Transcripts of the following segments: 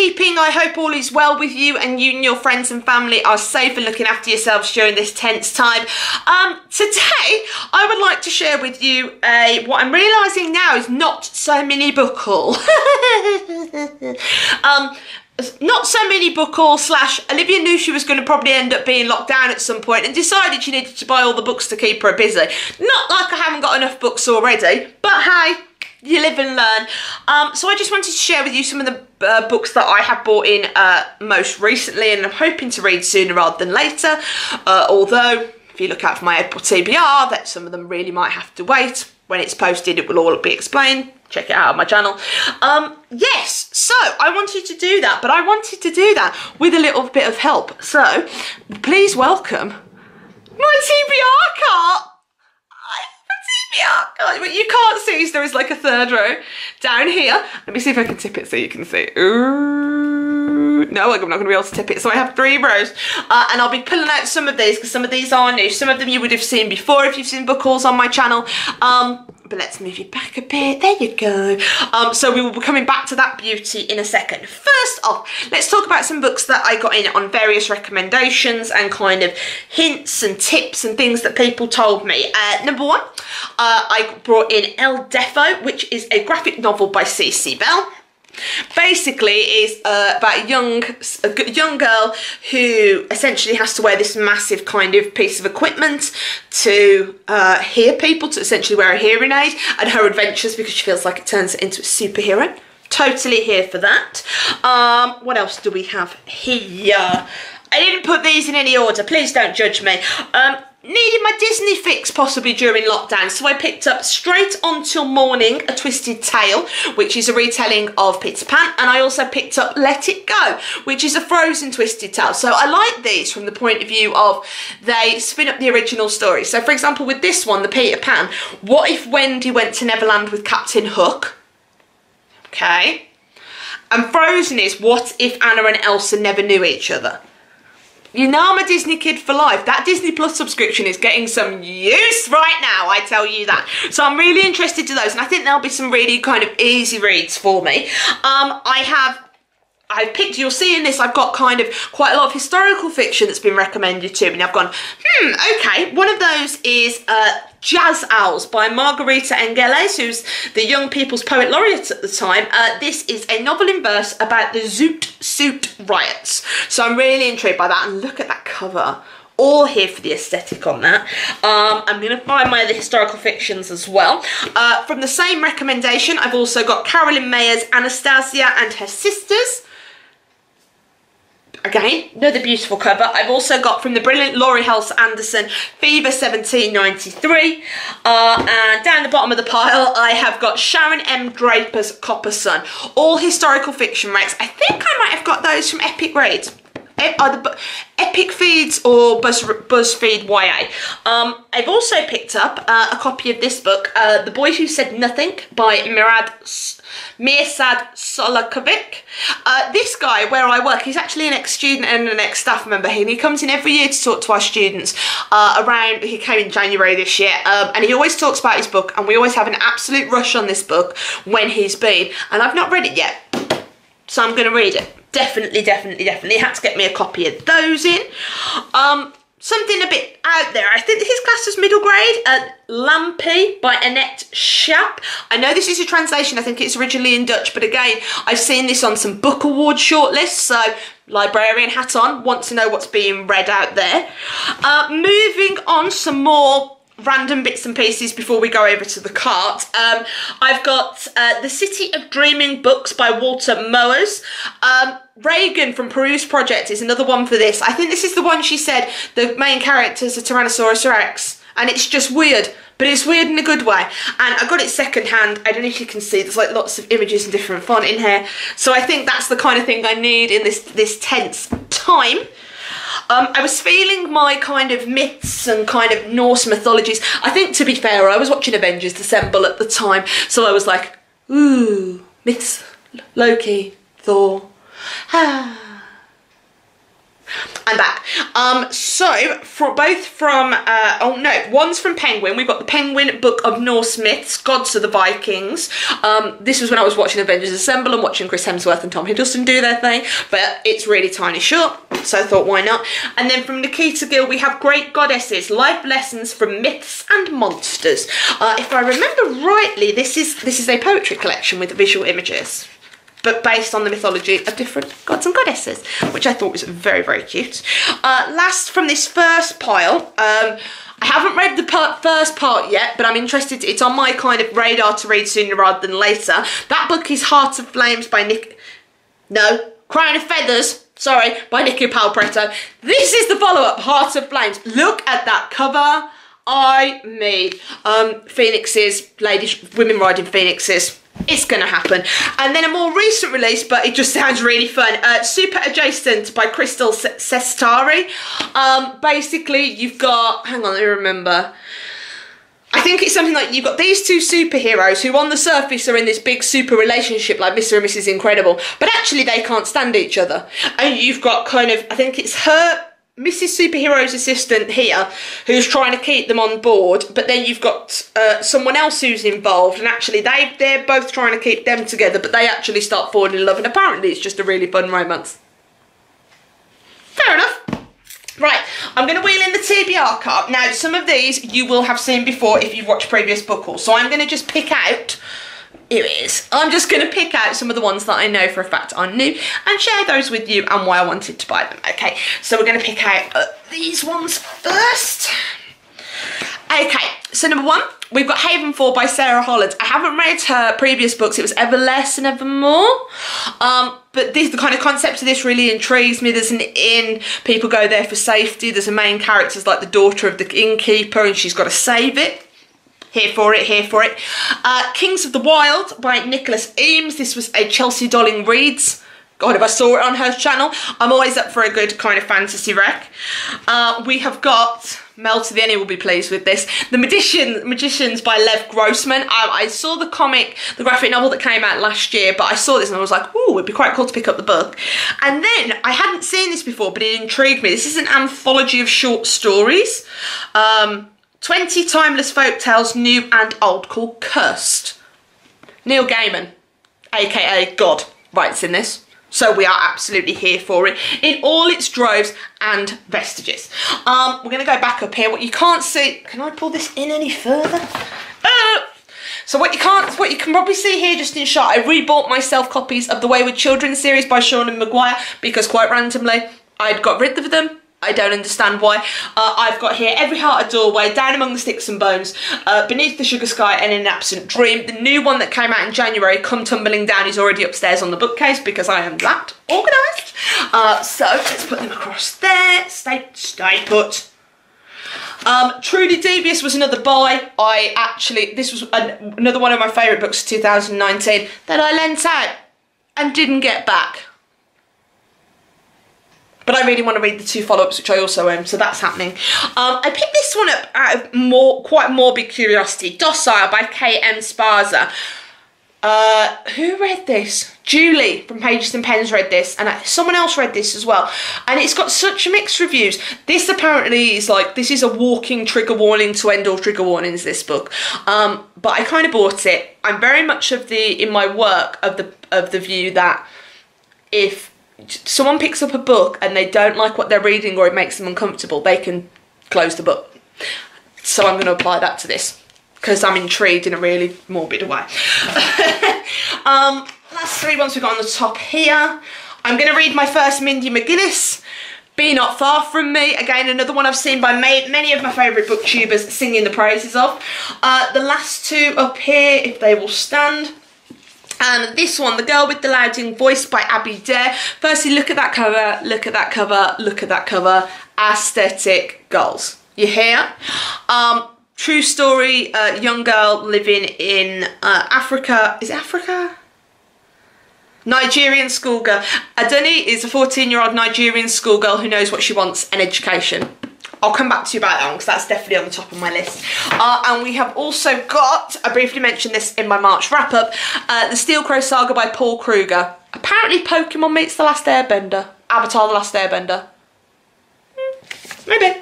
keeping? I hope all is well with you and you and your friends and family are safe and looking after yourselves during this tense time. Today, I would like to share with you what I'm realising now is not so mini book haul. Not so mini book haul / Olivia knew she was going to probably end up being locked down at some point and decided she needed to buy all the books to keep her busy. Not like I haven't got enough books already, but hey, you live and learn. So I just wanted to share with you some of the books that I have bought in most recently and I'm hoping to read sooner rather than later. Although, if you look out for my April TBR, that some of them really might have to wait. When it's posted, it will all be explained. Check it out on my channel. Yes, so I wanted to do that, but I wanted to do that with a little bit of help. So, please welcome my TBR cart. What you can't see is there is like a third row down here. Let me see if I can tip it so you can see. Ooh, no, I'm not going to be able to tip it. So I have 3 rows and I'll be pulling out some of these because some of these are new. Some of them you would have seen before if you've seen book hauls on my channel. But let's move you back a bit. There you go. So we will be coming back to that beauty in a second. First off, let's talk about some books that I got in on various recommendations and kind of hints and tips and things that people told me. Number 1, I brought in El Defo, which is a graphic novel by C.C. Bell. Basically is about a young girl who essentially has to wear this massive kind of piece of equipment to hear people, to essentially wear a hearing aid, and her adventures because she feels like it turns her into a superhero. Totally here for that. What else do we have here? I didn't put these in any order, please don't judge me. Needed my Disney fix possibly during lockdown, so I picked up Straight On Till Morning, A Twisted Tale, which is a retelling of Peter Pan, and I also picked up Let It Go, which is a Frozen twisted tale. So I like these from the point of view of they spin up the original story. So for example, with this one, the Peter Pan, what if Wendy went to Neverland with Captain Hook? Okay. And Frozen is what if Anna and Elsa never knew each other? You know I'm a Disney kid for life. That Disney Plus subscription is getting some use right now, I tell you that. So I'm really interested to those, and I think there'll be some really kind of easy reads for me. I've picked, you'll see in this, I've got kind of quite a lot of historical fiction that's been recommended to me, and I've gone, okay. One of those is Jazz Owls by Margarita Engeles, who's the Young People's Poet Laureate at the time. This is a novel in verse about the Zoot Suit riots. So I'm really intrigued by that, and look at that cover. All here for the aesthetic on that. I'm going to find my other historical fictions as well. From the same recommendation, I've also got Carolyn Mayer's Anastasia and Her Sisters. Again, another beautiful cover. I've also got from the brilliant Laurie Halse Anderson, Fever 1793. And down the bottom of the pile, I have got Sharon M. Draper's Copper Sun. All historical fiction recs. I think I might have got those from Epic Reads. Either Epic Feeds or BuzzFeed YA. I've also picked up a copy of this book, The Boy Who Said Nothing by Mirsad Solakovic. This guy, where I work, he's actually an ex-student and an ex-staff member, and he comes in every year to talk to our students he came in January this year, and he always talks about his book, and we always have an absolute rush on this book when he's been, and I've not read it yet, so I'm going to read it. Definitely had to get me a copy of those in. Something a bit out there. I think this is classed as middle grade. Lampy by Annette Schaap. I know this is a translation. I think it's originally in Dutch, but again, I've seen this on some book award shortlists, so librarian hat on, want to know what's being read out there. Moving on, some more random bits and pieces before we go over to the cart. I've got The City of Dreaming Books by Walter Moers. Reagan from Peruse Project is another one for this. I think this is the one she said the main character is a Tyrannosaurus Rex, and it's just weird, but it's weird in a good way. And I got it secondhand. I don't know if you can see, there's like lots of images and different font in here. So I think that's the kind of thing I need in this tense time. I was feeling my kind of myths and kind of Norse mythologies. I think, to be fair, I was watching Avengers Assemble at the time, so I was like, ooh, myths, Loki, Thor. I'm back. One's from Penguin. We've got the Penguin Book of Norse Myths, Gods of the Vikings. This was when I was watching Avengers Assemble and watching Chris Hemsworth and Tom Hiddleston do their thing, but it's really tiny short, so I thought, why not? And then from Nikita Gill, we have Great Goddesses, Life Lessons from Myths and Monsters. If I remember rightly, this is a poetry collection with visual images, but based on the mythology of different gods and goddesses, which I thought was very, very cute. Last from this first pile, I haven't read the first part yet, but I'm interested. It's on my kind of radar to read sooner rather than later. That book is Heart of Flames by Crown of Feathers, sorry, by Nicky Palpretto. This is the follow-up, Heart of Flames. Look at that cover. Phoenixes, ladies, women riding phoenixes. It's gonna happen. And then a more recent release, but it just sounds really fun, Super Adjacent by Crystal Sestari. Basically you've got, hang on, let me remember, I think it's something like you've got these two superheroes who on the surface are in this big super relationship like Mr. and Mrs. Incredible, but actually they can't stand each other. And you've got kind of, I think it's her, Mrs. Superhero's assistant here, who's trying to keep them on board, but then you've got someone else who's involved, and actually they're both trying to keep them together, but they actually start falling in love, and apparently it's just a really fun romance. Fair enough. Right, I'm going to wheel in the TBR Cup. Now, some of these you will have seen before if you've watched previous book hauls, so I'm going to just pick out, here it is, I'm just going to pick out some of the ones that I know for a fact are new and share those with you and why I wanted to buy them. Okay, so we're going to pick out these ones first. Okay, so number one, we've got Havenfall by Sarah Holland. I haven't read her previous books. It was Ever Less and Ever More. But the kind of concept of this really intrigues me. There's an inn, people go there for safety. There's a main character's like the daughter of the innkeeper and she's got to save it. Here for it, here for it. Kings of the Wild by Nicholas Eames. This was a Chelsea Dolling Reads. God, if I saw it on her channel. I'm always up for a good kind of fantasy rec. We have got, Mel to the End will be pleased with this, The Magicians by Lev Grossman. I saw the comic, the graphic novel that came out last year, but I saw this and I was like, ooh, it'd be quite cool to pick up the book. And then, I hadn't seen this before, but it intrigued me. This is an anthology of short stories. 20 timeless folk tales, new and old, called Cursed. Neil Gaiman, aka God, writes in this. So we are absolutely here for it in all its droves and vestiges. We're going to go back up here. What you can't see, can I pull this in any further? So what you can probably see here just in shot, I rebought myself copies of the Wayward Children series by Sean Maguire because quite randomly I'd got rid of them. I don't understand why. I've got here Every Heart a Doorway, Down Among the Sticks and Bones, Beneath the Sugar Sky and In an Absent Dream. The new one that came out in January, Come Tumbling Down, is already upstairs on the bookcase because I am that organised. So let's put them across there. Stay put. Truly Devious was another buy. This was another one of my favourite books of 2019 that I lent out and didn't get back. But I really want to read the two follow-ups, which I also own, so that's happening. I picked this one up out of quite morbid curiosity. Docile by K.M. Sparza. Who read this? Julie from Pages and Pens read this, and someone else read this as well. And it's got such mixed reviews. This apparently is like, this is a walking trigger warning to end all trigger warnings, this book. But I kind of bought it. I'm very much in my work of the view that if someone picks up a book and they don't like what they're reading or it makes them uncomfortable, they can close the book. So I'm going to apply that to this because I'm intrigued in a really morbid way. Last three ones we've got on the top here. I'm going to read my first Mindy McGuinness, Be Not Far From Me. Again, another one I've seen by many of my favourite booktubers singing the praises of. The last two up here, if they will stand. And this one, The Girl with the Louding Voice by Abby Dare. Firstly, look at that cover, look at that cover, look at that cover. Aesthetic goals. You hear? True story, young girl living in Africa. Is it Africa? Nigerian schoolgirl. Aduni is a 14-year-old Nigerian schoolgirl who knows what she wants, an education. I'll come back to you about that one because that's definitely on the top of my list. And we have also got, I briefly mentioned this in my March wrap-up, The Steel Crow Saga by Paul Kruger. Apparently Pokemon meets The Last Airbender. Avatar The Last Airbender. Maybe.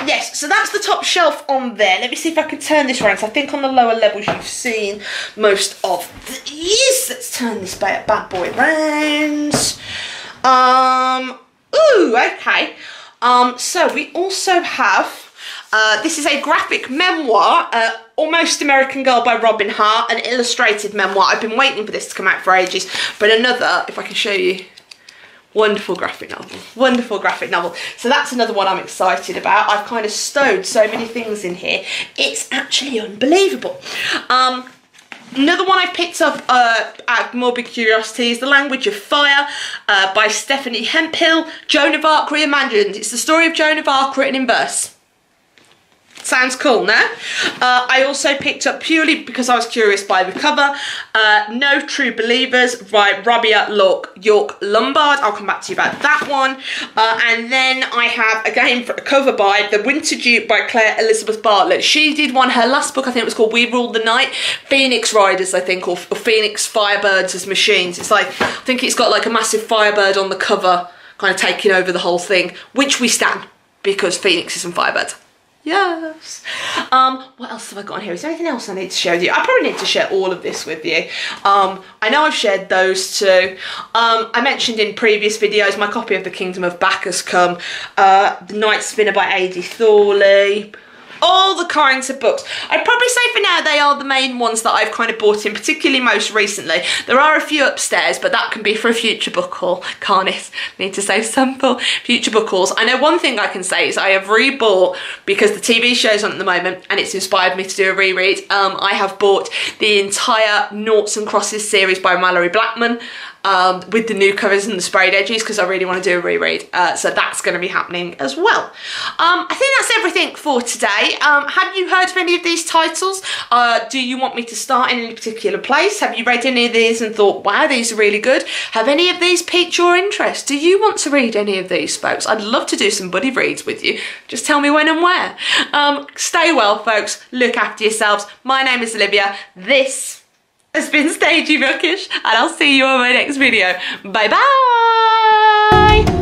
Yes, so that's the top shelf on there. Let me see if I can turn this around. So I think on the lower levels you've seen most of these. Let's turn this bad boy around. Ooh, okay. So we also have, this is a graphic memoir, Almost American Girl by Robin Hart, an illustrated memoir. I've been waiting for this to come out for ages, but another, if I can show you, wonderful graphic novel, wonderful graphic novel. So that's another one I'm excited about. I've kind of stowed so many things in here. It's actually unbelievable. Another one I've picked up out of Morbid Curiosity is The Language of Fire by Stephanie Hemphill. Joan of Arc reimagined. It's the story of Joan of Arc written in verse. Sounds cool, no? I also picked up, purely because I was curious by the cover, No True Believers by Rabia York Lombard. I'll come back to you about that one. And then I have, again, a cover by The Winter Duke by Claire Elizabeth Bartlett. She did one, her last book, I think it was called We Ruled the Night. Phoenix Riders, I think, or Phoenix Firebirds as Machines. It's like, I think it's got like a massive firebird on the cover, kind of taking over the whole thing, which we stand, because Phoenixes and Firebirds. Yes. What else have I got on here? Is there anything else I need to share with you? I probably need to share all of this with you. I know I've shared those two. I mentioned in previous videos my copy of The Kingdom of Bacchus come, The Night Spinner by A.D. Thorley. All the kinds of books. I'd probably say for now they are the main ones that I've kind of bought in, particularly most recently. There are a few upstairs, but that can be for a future book haul. Can't it? Need to save some for future book hauls. I know one thing I can say is I have rebought, because the TV show's on at the moment and it's inspired me to do a reread. I have bought the entire Noughts and Crosses series by Mallory Blackman. With the new covers and the sprayed edges, because I really want to do a reread, so that's going to be happening as well. I think that's everything for today. Have you heard of any of these titles? Do you want me to start in any particular place? Have you read any of these and thought, wow, these are really good? Have any of these piqued your interest? Do you want to read any of these, folks? I'd love to do some buddy reads with you. Just tell me when and where. Stay well, folks. Look after yourselves. My name is Olivia. This has been Stagey Bookish, and I'll see you on my next video. Bye bye!